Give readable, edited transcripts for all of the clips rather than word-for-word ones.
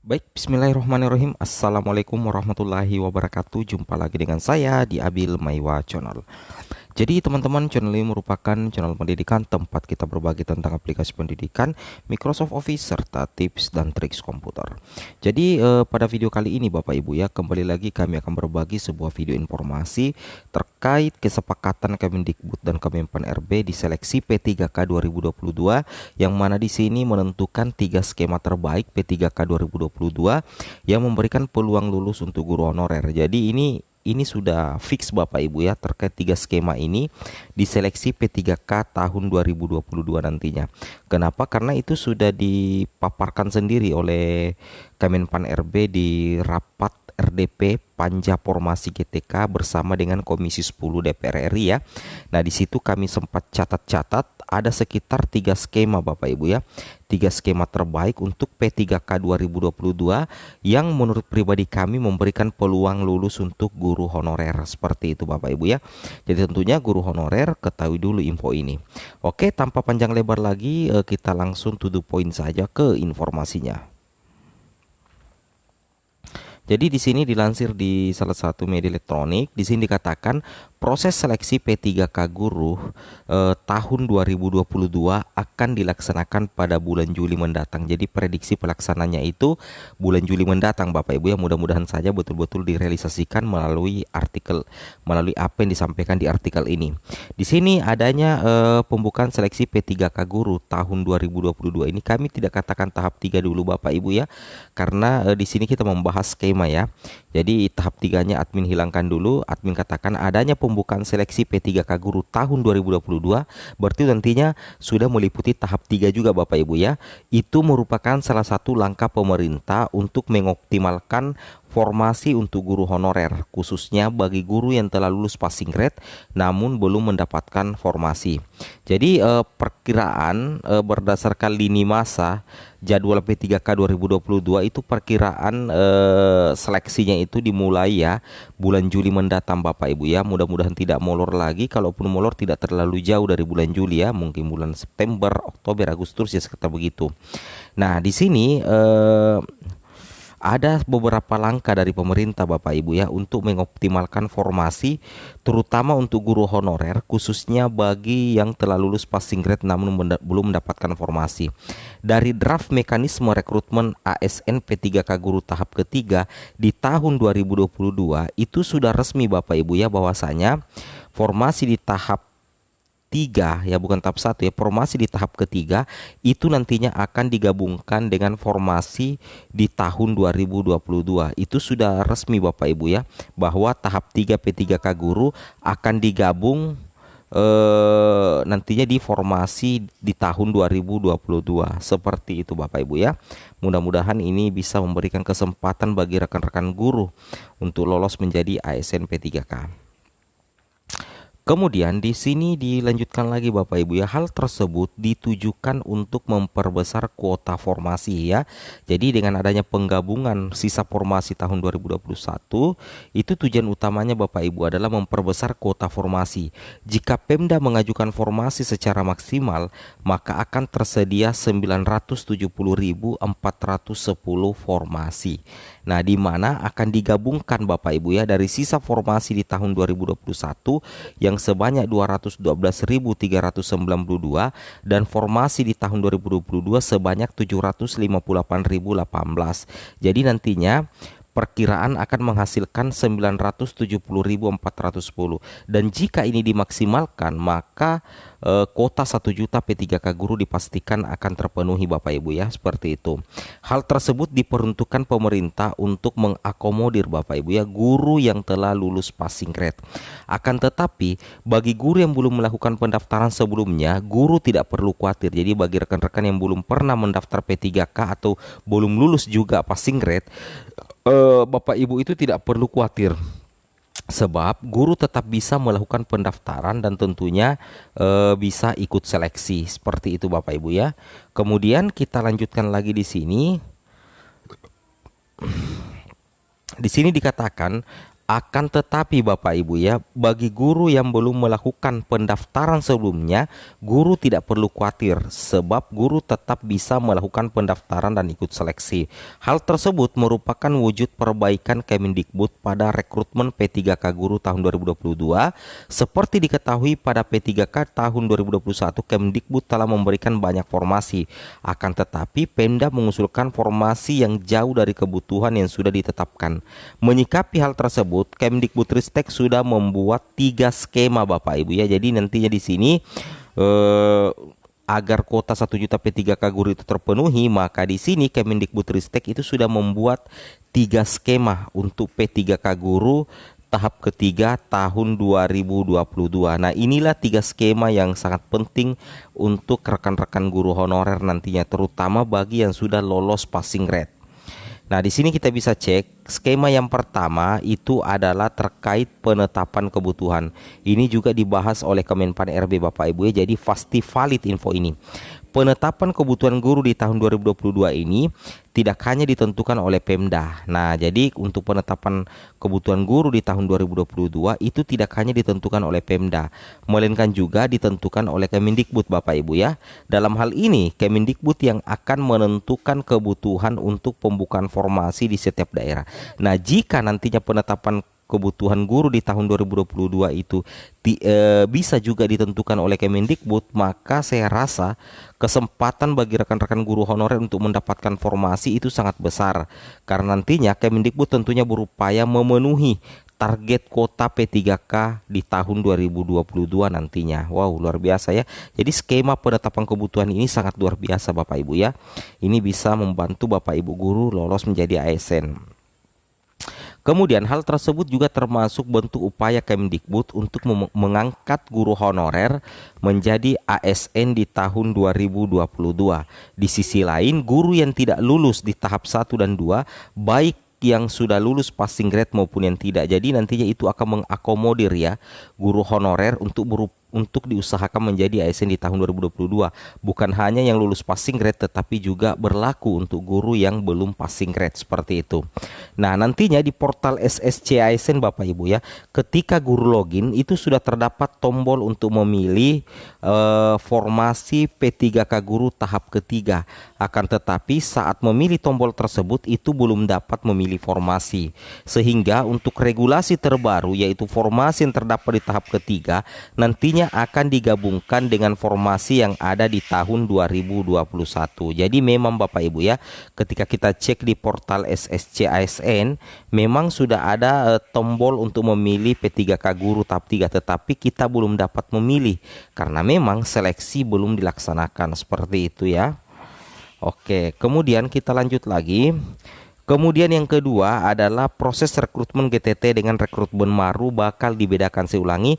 Baik, bismillahirrahmanirrahim. Assalamualaikum warahmatullahi wabarakatuh. Jumpa lagi dengan saya di Abil Maiwa Channel. Jadi teman-teman, channel ini merupakan channel pendidikan tempat kita berbagi tentang aplikasi pendidikan, Microsoft Office, serta tips dan trik komputer. Jadi pada video kali ini Bapak Ibu ya, kembali lagi kami akan berbagi sebuah video informasi terkait kesepakatan Kemendikbud dan Kemenpan RB di seleksi P3K 2022, yang mana di sini menentukan 3 skema terbaik P3K 2022 yang memberikan peluang lulus untuk guru honorer. Jadi ini sudah fix Bapak Ibu ya, terkait 3 skema ini di seleksi P3K tahun 2022 nantinya. Kenapa? Karena itu sudah dipaparkan sendiri oleh Kemenpan RB di rapat RDP Panja Formasi GTK bersama dengan Komisi 10 DPR RI ya. Nah, di situ kami sempat catat-catat ada sekitar 3 skema Bapak Ibu ya. 3 skema terbaik untuk P3K 2022 yang menurut pribadi kami memberikan peluang lulus untuk guru honorer. Seperti itu Bapak Ibu ya. Jadi tentunya guru honorer, ketahui dulu info ini. Oke, tanpa panjang lebar lagi kita langsung to the point saja ke informasinya. Jadi di sini dilansir di salah satu media elektronik, di sini dikatakan proses seleksi P3K guru tahun 2022 akan dilaksanakan pada bulan Juli mendatang. Jadi prediksi pelaksananya itu bulan Juli mendatang Bapak Ibu ya. Mudah-mudahan saja betul-betul direalisasikan melalui apa yang disampaikan di artikel ini. Di sini adanya pembukaan seleksi P3K guru tahun 2022 ini kami tidak katakan tahap 3 dulu Bapak Ibu ya. Karena di sini kita membahas skema ya. Jadi tahap 3-nya admin hilangkan dulu. Admin katakan adanya pembukaan seleksi P3K guru tahun 2022 berarti nantinya sudah meliputi tahap 3 juga Bapak Ibu ya. Itu merupakan salah satu langkah pemerintah untuk mengoptimalkan formasi untuk guru honorer, khususnya bagi guru yang telah lulus passing grade namun belum mendapatkan formasi. Jadi perkiraan berdasarkan lini masa jadwal P3K 2022 itu perkiraan seleksinya itu dimulai ya bulan Juli mendatang Bapak Ibu ya. Mudah-mudahan tidak molor lagi, kalaupun molor tidak terlalu jauh dari bulan Juli ya, mungkin bulan September, Oktober, Agustus ya sekitar begitu. Nah, di sini ada beberapa langkah dari pemerintah Bapak Ibu ya untuk mengoptimalkan formasi terutama untuk guru honorer, khususnya bagi yang telah lulus passing grade namun belum mendapatkan formasi. Dari draft mekanisme rekrutmen ASN P3K guru tahap ketiga di tahun 2022 itu sudah resmi Bapak Ibu ya, bahwasanya formasi di tahap 3 ya, bukan tahap 1 ya, formasi di tahap ketiga itu nantinya akan digabungkan dengan formasi di tahun 2022. Itu sudah resmi Bapak Ibu ya, bahwa tahap 3 P3K guru akan digabung nantinya di formasi di tahun 2022. Seperti itu Bapak Ibu ya. Mudah-mudahan ini bisa memberikan kesempatan bagi rekan-rekan guru untuk lolos menjadi ASN P3K. Kemudian di sini dilanjutkan lagi Bapak Ibu ya, hal tersebut ditujukan untuk memperbesar kuota formasi ya. Jadi dengan adanya penggabungan sisa formasi tahun 2021 itu tujuan utamanya Bapak Ibu adalah memperbesar kuota formasi. Jika Pemda mengajukan formasi secara maksimal, maka akan tersedia 970.410 formasi. Nah, di mana akan digabungkan Bapak Ibu ya dari sisa formasi di tahun 2021 yang sebanyak 212.392 dan formasi di tahun 2022 sebanyak 758.018. Jadi nantinya perkiraan akan menghasilkan 970.410, dan jika ini dimaksimalkan maka kuota 1 juta P3K guru dipastikan akan terpenuhi Bapak Ibu ya, seperti itu. Hal tersebut diperuntukkan pemerintah untuk mengakomodir Bapak Ibu ya guru yang telah lulus passing grade. Akan tetapi bagi guru yang belum melakukan pendaftaran sebelumnya, guru tidak perlu khawatir. Jadi bagi rekan-rekan yang belum pernah mendaftar P3K atau belum lulus juga passing grade, Bapak Ibu itu tidak perlu khawatir, sebab guru tetap bisa melakukan pendaftaran dan tentunya bisa ikut seleksi. Seperti itu Bapak Ibu ya. Kemudian kita lanjutkan lagi di sini. Di sini dikatakan Akan tetapi Bapak Ibu ya, bagi guru yang belum melakukan pendaftaran sebelumnya, guru tidak perlu khawatir sebab guru tetap bisa melakukan pendaftaran dan ikut seleksi. Hal tersebut merupakan wujud perbaikan Kemendikbud pada rekrutmen P3K guru tahun 2022. Seperti diketahui pada P3K tahun 2021, Kemendikbud telah memberikan banyak formasi. Akan tetapi Pemda mengusulkan formasi yang jauh dari kebutuhan yang sudah ditetapkan. Menyikapi hal tersebut, Kemdikbudristek sudah membuat 3 skema Bapak Ibu ya. Jadi nantinya di sini agar kuota 1 juta P3K guru itu terpenuhi, maka di sini Kemendikbudristek itu sudah membuat 3 skema untuk P3K guru tahap ketiga tahun 2022. Nah, inilah 3 skema yang sangat penting untuk rekan-rekan guru honorer nantinya, terutama bagi yang sudah lolos passing grade. Nah, di sini kita bisa cek skema yang pertama itu adalah terkait penetapan kebutuhan. Ini juga dibahas oleh Kemenpan RB Bapak Ibu ya, jadi pasti valid info ini. Penetapan kebutuhan guru di tahun 2022 ini tidak hanya ditentukan oleh Pemda. Nah, jadi untuk penetapan kebutuhan guru di tahun 2022 itu tidak hanya ditentukan oleh Pemda, melainkan juga ditentukan oleh Kemendikbud Bapak Ibu ya. Dalam hal ini Kemendikbud yang akan menentukan kebutuhan untuk pembukaan formasi di setiap daerah. Nah, jika nantinya penetapan kebutuhan guru di tahun 2022 itu bisa juga ditentukan oleh Kemendikbud, maka saya rasa kesempatan bagi rekan-rekan guru honorer untuk mendapatkan formasi itu sangat besar, karena nantinya Kemendikbud tentunya berupaya memenuhi target kuota P3K di tahun 2022 nantinya. Wow, luar biasa ya. Jadi skema penetapan kebutuhan ini sangat luar biasa Bapak Ibu ya. Ini bisa membantu Bapak Ibu guru lolos menjadi ASN. Kemudian hal tersebut juga termasuk bentuk upaya Kemdikbud untuk mengangkat guru honorer menjadi ASN di tahun 2022. Di sisi lain, guru yang tidak lulus di tahap 1 dan 2, baik yang sudah lulus passing grade maupun yang tidak, jadi nantinya itu akan mengakomodir ya guru honorer untuk diusahakan menjadi ASN di tahun 2022. Bukan hanya yang lulus passing grade, tetapi juga berlaku untuk guru yang belum passing grade, seperti itu. Nah, nantinya di portal SSC ASN Bapak Ibu ya, ketika guru login itu sudah terdapat tombol untuk memilih formasi P3K guru tahap ketiga. Akan tetapi saat memilih tombol tersebut itu belum dapat memilih formasi, sehingga untuk regulasi terbaru yaitu formasi yang terdapat di tahap ketiga nantinya akan digabungkan dengan formasi yang ada di tahun 2021. Jadi memang Bapak Ibu ya, ketika kita cek di portal SSC ASN memang sudah ada tombol untuk memilih P3K guru tahap 3, tetapi kita belum dapat memilih karena memang seleksi belum dilaksanakan, seperti itu ya. Oke, kemudian kita lanjut lagi. Kemudian yang kedua adalah proses rekrutmen GTT dengan rekrutmen baru bakal dibedakan. Saya ulangi,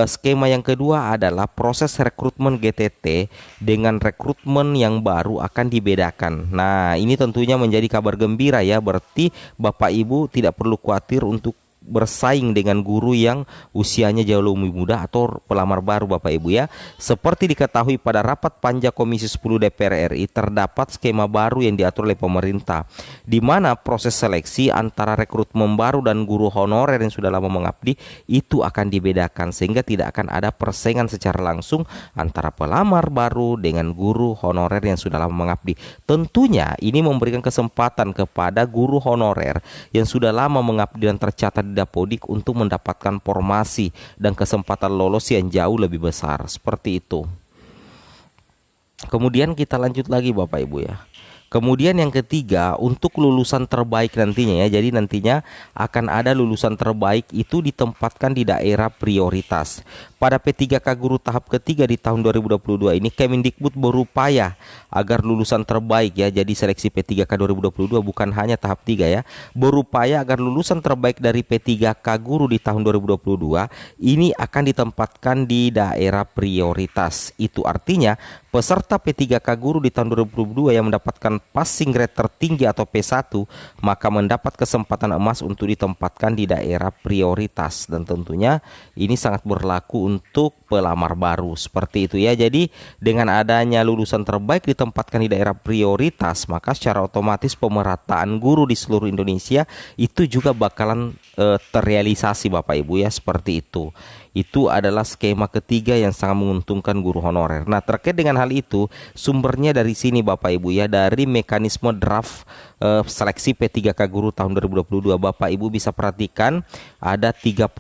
skema yang kedua adalah proses rekrutmen GTT dengan rekrutmen yang baru akan dibedakan. Nah, ini tentunya menjadi kabar gembira ya, berarti Bapak Ibu tidak perlu khawatir untuk bersaing dengan guru yang usianya jauh lebih muda atau pelamar baru Bapak Ibu ya. Seperti diketahui pada rapat panja Komisi 10 DPR RI terdapat skema baru yang diatur oleh pemerintah, di mana proses seleksi antara rekrutmen baru dan guru honorer yang sudah lama mengabdi itu akan dibedakan, sehingga tidak akan ada persaingan secara langsung antara pelamar baru dengan guru honorer yang sudah lama mengabdi. Tentunya ini memberikan kesempatan kepada guru honorer yang sudah lama mengabdi dan tercatat di Dapodik untuk mendapatkan formasi dan kesempatan lolos yang jauh lebih besar, seperti itu. Kemudian kita lanjut lagi Bapak Ibu ya. Kemudian yang ketiga untuk lulusan terbaik nantinya ya. Jadi nantinya akan ada lulusan terbaik itu ditempatkan di daerah prioritas. Pada P3K guru tahap ketiga di tahun 2022 ini Kemendikbud berupaya agar lulusan terbaik ya. Jadi seleksi P3K 2022 bukan hanya tahap 3 ya. Berupaya agar lulusan terbaik dari P3K guru di tahun 2022 ini akan ditempatkan di daerah prioritas. Itu artinya peserta P3K guru di tahun 2022 yang mendapatkan passing grade tertinggi atau P1 maka mendapat kesempatan emas untuk ditempatkan di daerah prioritas, dan tentunya ini sangat berlaku untuk pelamar baru seperti itu ya. Jadi dengan adanya lulusan terbaik ditempatkan di daerah prioritas, maka secara otomatis pemerataan guru di seluruh Indonesia itu juga bakalan terrealisasi Bapak Ibu ya, seperti itu. Itu adalah skema ketiga yang sangat menguntungkan guru honorer. Nah, terkait dengan hal itu, sumbernya dari sini Bapak Ibu ya, dari mekanisme draft seleksi P3K guru tahun 2022. Bapak Ibu bisa perhatikan ada 4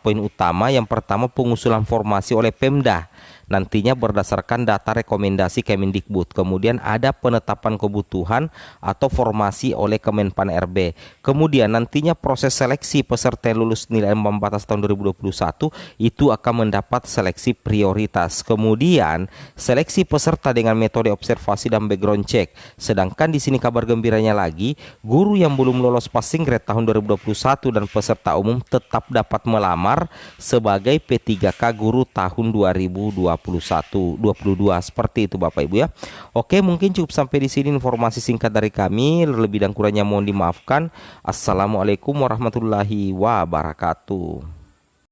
poin utama. Yang pertama, pengusulan formasi oleh Pemda, nantinya berdasarkan data rekomendasi Kemendikbud. Kemudian ada penetapan kebutuhan atau formasi oleh Kemenpan RB. Kemudian nantinya proses seleksi peserta yang lulus nilai ambang batas tahun 2021 itu akan mendapat seleksi prioritas. Kemudian seleksi peserta dengan metode observasi dan background check. Sedangkan di sini kabar gembiranya lagi, guru yang belum lolos passing grade tahun 2021 dan peserta umum tetap dapat melamar sebagai P3K guru tahun 2021-22 seperti itu Bapak Ibu ya. Oke, mungkin cukup sampai di sini informasi singkat dari kami. Lebih dan kurangnya mohon dimaafkan. Assalamualaikum warahmatullahi wabarakatuh.